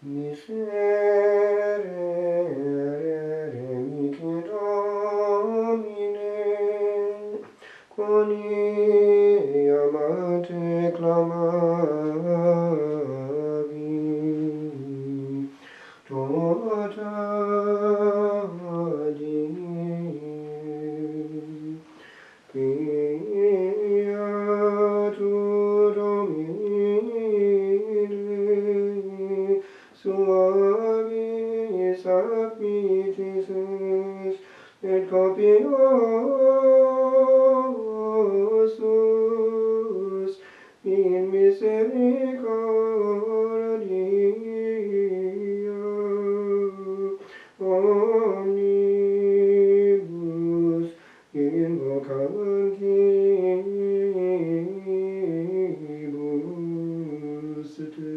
Miserere mihi Domine, quoni amate clamavi, tota Quia tu Domine, suavis apicitis est, et copiosus in misericordia omnibus invocantibus te.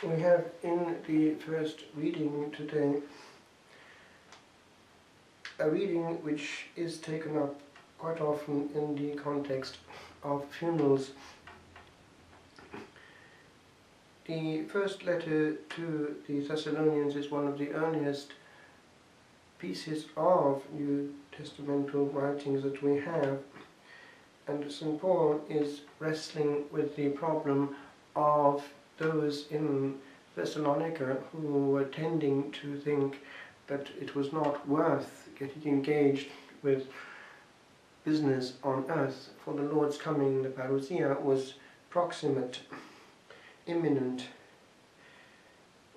We have in the first reading today a reading which is taken up quite often in the context of funerals. The first letter to the Thessalonians is one of the earliest pieces of New Testamental writings that we have, and St. Paul is wrestling with the problem of those in Thessalonica who were tending to think that it was not worth getting engaged with business on earth, for the Lord's coming, the parousia, was proximate, imminent.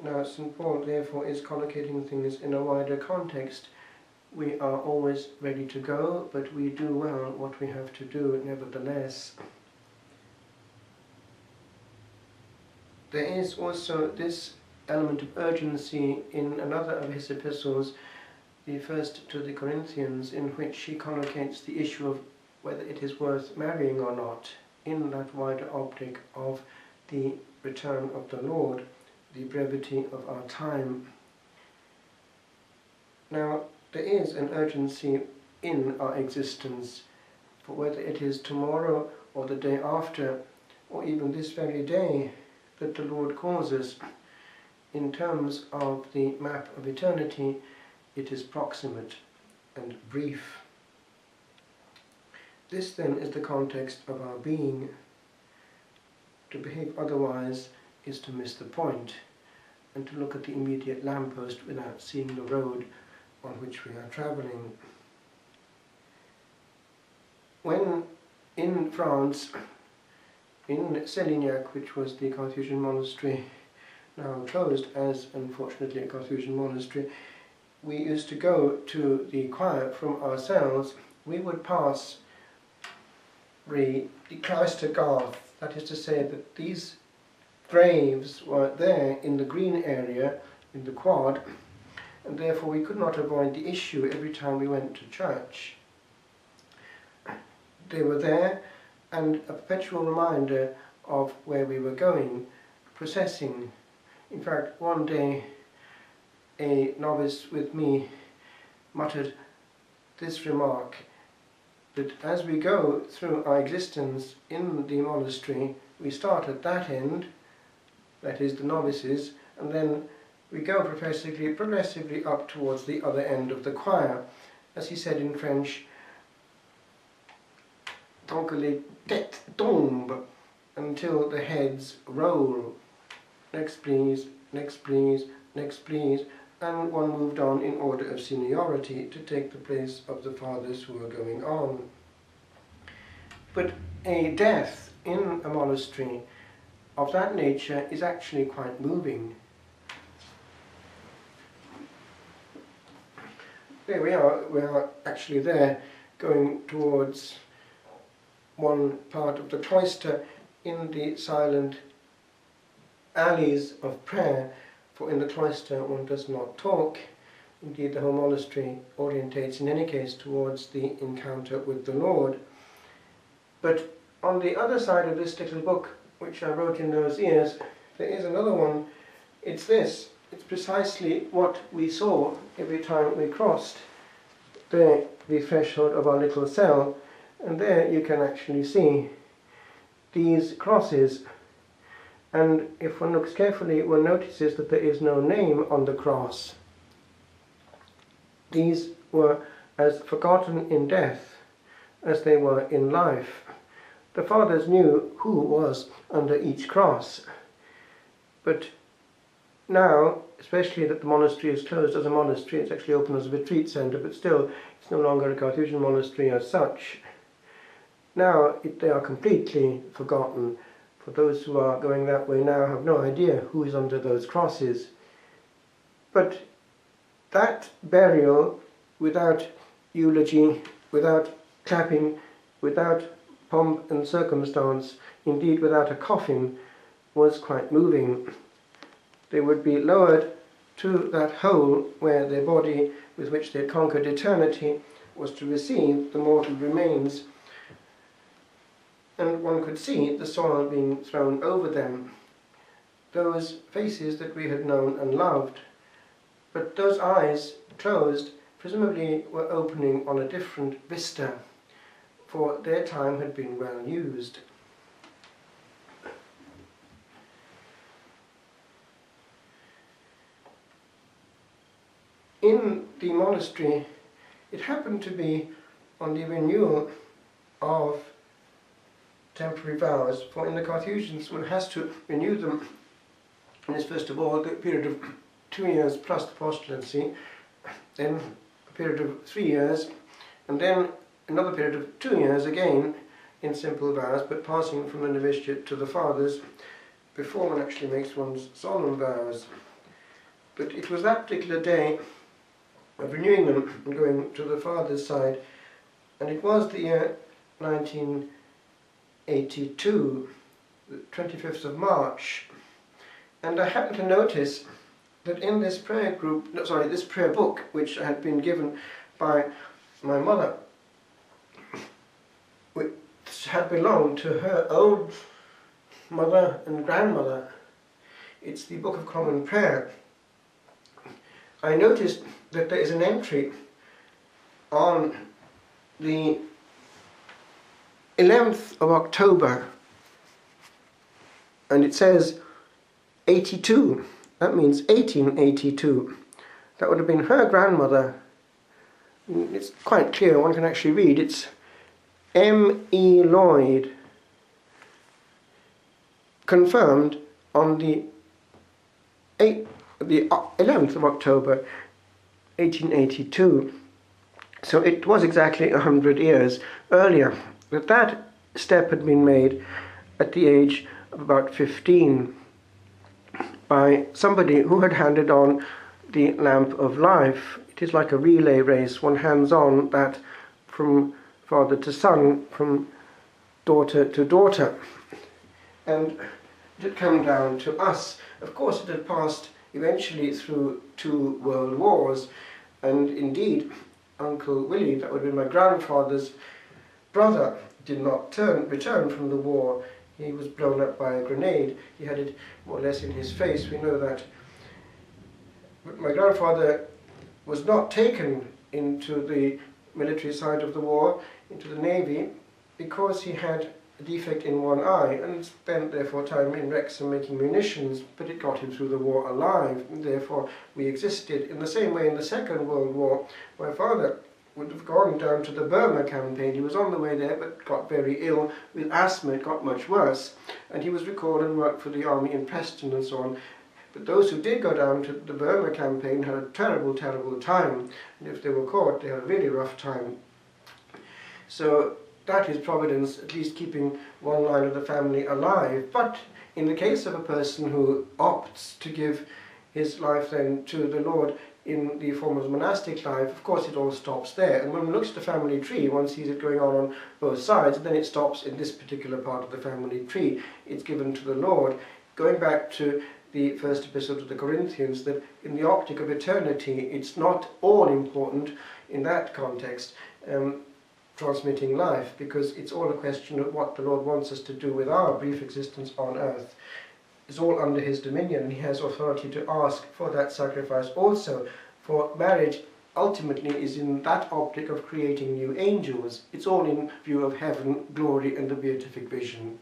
Now St. Paul therefore is collocating things in a wider context. We are always ready to go, but we do well what we have to do nevertheless. There is also this element of urgency in another of his epistles, the first to the Corinthians, in which he collocates the issue of whether it is worth marrying or not in that wider optic of the return of the Lord, the brevity of our time. Now, there is an urgency in our existence, for whether it is tomorrow or the day after, or even this very day, that the Lord calls us, in terms of the map of eternity, it is proximate and brief. This then is the context of our being. To behave otherwise is to miss the point, and to look at the immediate lamppost without seeing the road on which we are travelling. When in France, in Célignac, which was the Carthusian monastery, now closed as, unfortunately, a Carthusian monastery, we used to go to the choir from our cells. We would pass the cloister garth, that is to say that these graves were there in the green area, in the quad, and therefore we could not avoid the issue every time we went to church. They were there, and a perpetual reminder of where we were going, processing. In fact, one day a novice with me muttered this remark, that as we go through our existence in the monastery, we start at that end, that is the novices, and then we go progressively up towards the other end of the choir. As he said in French, tant que les têtes tombent, until the heads roll. Next please, next please, next please, and one moved on in order of seniority to take the place of the fathers who were going on. But a death in a monastery of that nature is actually quite moving. There we are actually there, going towards one part of the cloister in the silent alleys of prayer, for in the cloister one does not talk. Indeed, the whole monastery orientates in any case towards the encounter with the Lord. But on the other side of this little book, which I wrote in those years, there is another one. It's this. it's precisely what we saw every time we crossed the threshold of our little cell, and there you can actually see these crosses, and if one looks carefully one notices that there is no name on the cross. These were as forgotten in death as they were in life. The fathers knew who was under each cross, but now, especially that the monastery is closed as a monastery, it's actually open as a retreat centre, but still it's no longer a Carthusian monastery as such. Now they are completely forgotten. For those who are going that way now have no idea who is under those crosses. But that burial, without eulogy, without clapping, without pomp and circumstance, indeed without a coffin, was quite moving. They would be lowered to that hole where their body, with which they had conquered eternity, was to receive the mortal remains, and one could see the soil being thrown over them, those faces that we had known and loved. But those eyes, closed, presumably were opening on a different vista, for their time had been well used. In the monastery, it happened to be on the renewal of temporary vows, for in the Carthusians one has to renew them, and it's first of all the period of 2 years plus the postulancy, then a period of 3 years, and then another period of 2 years again in simple vows, but passing from the novitiate to the fathers before one actually makes one's solemn vows. But it was that particular day of renewing them and going to the father's side, and it was the year 1982, the 25th of March, and I happened to notice that in this prayer this prayer book, which had been given by my mother, which had belonged to her own mother and grandmother, it's the Book of Common Prayer, I noticed that there is an entry on the 11th of October, and it says 82. That means 1882. That would have been her grandmother. It's quite clear, one can actually read. It's M.E. Lloyd, confirmed on the 11th of October 1882. So it was exactly 100 years earlier that that step had been made at the age of about 15 by somebody who had handed on the lamp of life. It is like a relay race. One hands on that from father to son, from daughter to daughter. And it had come down to us. Of course, it had passed eventually through 2 world wars, and indeed Uncle Willie, that would be my grandfather's brother, did not return from the war. He was blown up by a grenade. He had it more or less in his face, we know that. But my grandfather was not taken into the military side of the war, into the Navy, because he had a defect in one eye and spent therefore time in Wrexham making munitions, but it got him through the war alive, and therefore we existed. In the same way in the Second World War, my father would have gone down to the Burma campaign. He was on the way there but got very ill with asthma. It got much worse, and he was recalled and worked for the army in Preston and so on. But those who did go down to the Burma campaign had a terrible, terrible time, and if they were caught they had a really rough time. So that is Providence at least keeping one line of the family alive. But in the case of a person who opts to give his life then to the Lord in the form of monastic life, of course it all stops there. And when one looks at the family tree, one sees it going on both sides, and then it stops in this particular part of the family tree. It's given to the Lord. Going back to the first epistle to the Corinthians, that in the optic of eternity it's not all important in that context, transmitting life, because it's all a question of what the Lord wants us to do with our brief existence on earth. is all under his dominion, and he has authority to ask for that sacrifice also. For marriage ultimately is in that optic of creating new angels. It's all in view of heaven, glory, and the beatific vision.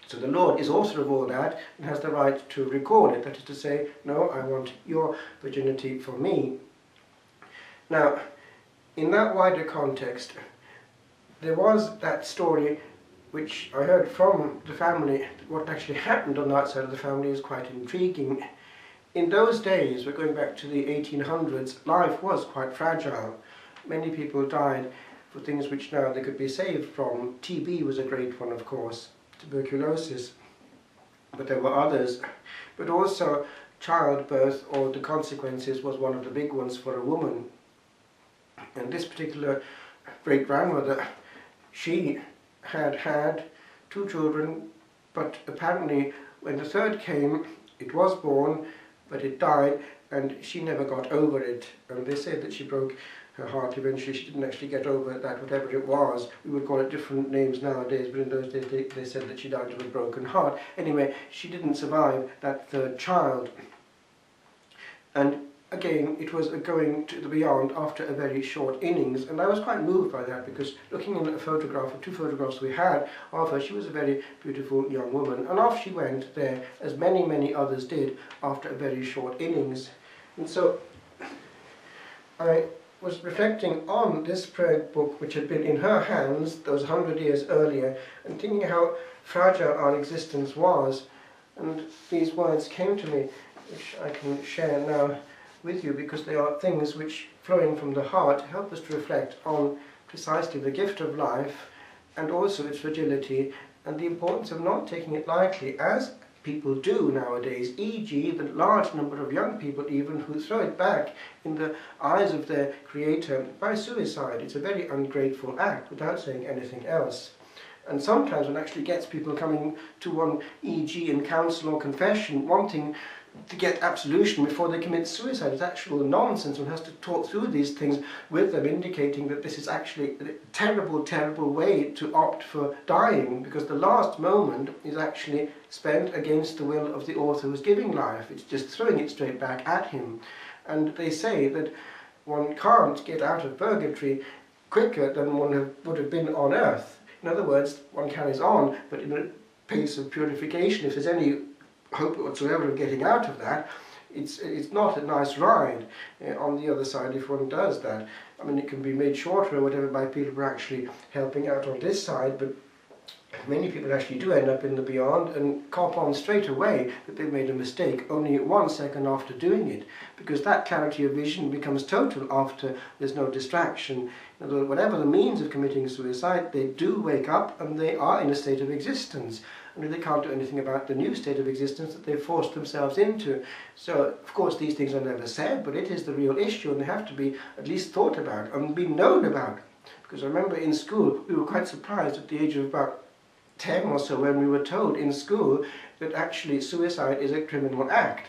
So the Lord is author of all that and has the right to record it. That is to say, no, I want your virginity for me. Now, in that wider context, there was that story which I heard from the family. What actually happened on that side of the family is quite intriguing. In those days, we're going back to the 1800s, life was quite fragile. Many people died for things which now they could be saved from. TB was a great one, of course, tuberculosis, but there were others. But also childbirth, or the consequences, was one of the big ones for a woman. And this particular great-grandmother, she had 2 children, but apparently when the third came, it was born, but it died, and she never got over it. And they said that she broke her heart eventually. She didn't actually get over that, whatever it was. We would call it different names nowadays, but in those days they said that she died of a broken heart. Anyway, she didn't survive that third child. And again, it was going to the beyond after a very short innings, and I was quite moved by that, because looking at a photograph, of 2 photographs we had of her, she was a very beautiful young woman, and off she went there, as many others did, after a very short innings. And so I was reflecting on this prayer book which had been in her hands those 100 years earlier, and thinking how fragile our existence was, and these words came to me, which I can share now with you, because they are things which, flowing from the heart, help us to reflect on precisely the gift of life and also its fragility, and the importance of not taking it lightly, as people do nowadays, e.g. the large number of young people even who throw it back in the eyes of their creator by suicide. It's a very ungrateful act, without saying anything else. And sometimes one actually gets people coming to one, e.g. in counsel or confession, wanting to get absolution before they commit suicide. It's actual nonsense. One has to talk through these things with them, indicating that this is actually a terrible way to opt for dying, because the last moment is actually spent against the will of the author who's giving life. It's just throwing it straight back at him. And they say that one can't get out of purgatory quicker than one would have been on earth. In other words, one carries on, but in a pace of purification. If there's any hope whatsoever of getting out of that, it's not a nice ride on the other side if one does that. I mean, it can be made shorter or whatever by people who are actually helping out on this side, but many people actually do end up in the beyond and cop on straight away that they've made a mistake only 1 second after doing it, because that clarity of vision becomes total after there's no distraction. In other words, whatever the means of committing suicide, they do wake up and they are in a state of existence. And they can't do anything about the new state of existence that they've forced themselves into. So, of course, these things are never said, but it is the real issue, and they have to be at least thought about and be known about. Because I remember in school, we were quite surprised at the age of about 10 or so when we were told in school that actually suicide is a criminal act.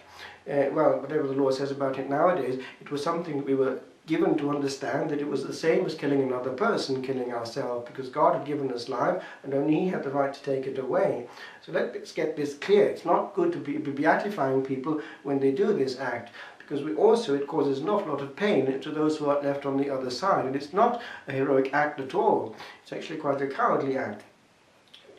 Well, whatever the law says about it nowadays, it was something that we were given to understand, that it was the same as killing another person, killing ourselves, because God had given us life and only He had the right to take it away. So let's get this clear. It's not good to be beatifying people when they do this act, because it causes an awful lot of pain to those who are left on the other side, and it's not a heroic act at all. It's actually quite a cowardly act.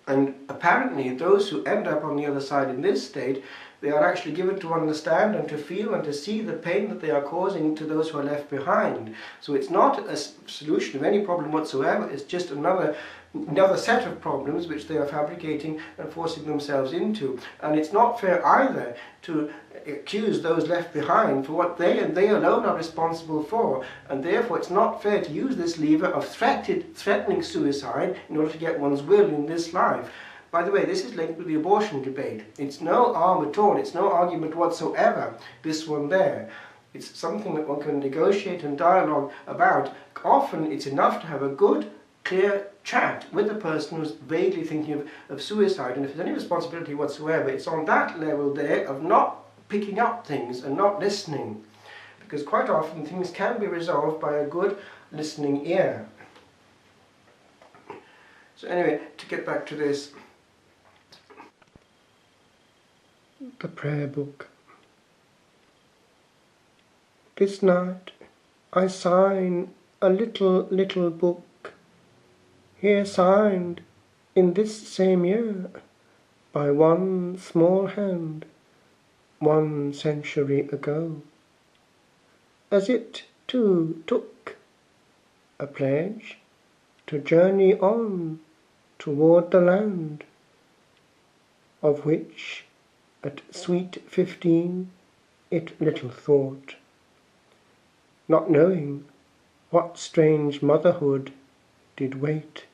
And apparently those who end up on the other side in this state, they are actually given to understand and to feel and to see the pain that they are causing to those who are left behind. So it's not a solution of any problem whatsoever, it's just another set of problems which they are fabricating and forcing themselves into. And it's not fair either to accuse those left behind for what they and they alone are responsible for, and therefore it's not fair to use this lever of threatening suicide in order to get one's will in this life. By the way, this is linked with the abortion debate. It's no harm at all, it's no argument whatsoever, this one there. It's something that one can negotiate and dialogue about. Often it's enough to have a good, clear chat with the person who's vaguely thinking of suicide, and if there's any responsibility whatsoever, it's on that level there of not picking up things and not listening. Because quite often things can be resolved by a good listening ear. So anyway, to get back to this, the prayer book. This night I sign a little book, here signed in this same year by one small hand 1 century ago, as it too took a pledge to journey on toward the land of which at sweet 15 it little thought, not knowing what strange motherhood did wait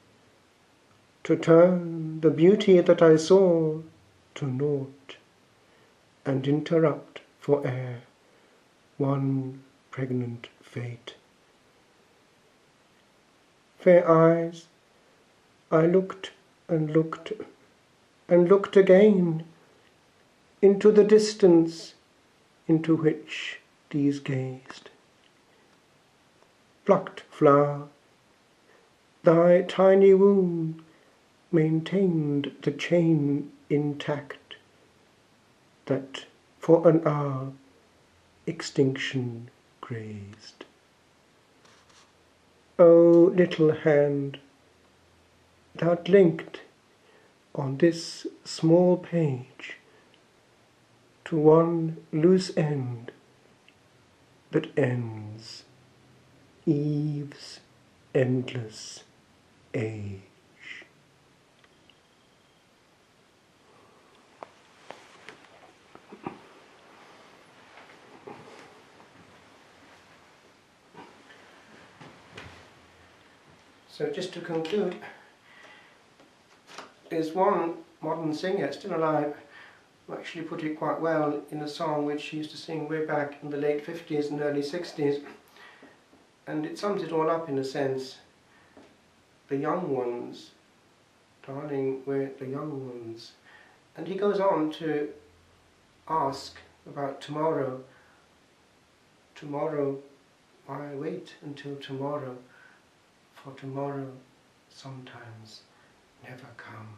to turn the beauty that I saw to naught, and interrupt for air one pregnant fate. Fair eyes, I looked and looked and looked again into the distance into which these gazed. Plucked flower, thy tiny womb maintained the chain intact that for an hour extinction grazed. O little hand, thou'rt linked on this small page to one loose end that ends Eve's endless age. So just to conclude, there's one modern singer still alive who actually put it quite well in a song which she used to sing way back in the late 50s and early 60s, and it sums it all up in a sense. The young ones, darling, we're the young ones. And he goes on to ask about tomorrow. Tomorrow, why wait until tomorrow? For tomorrow sometimes never come.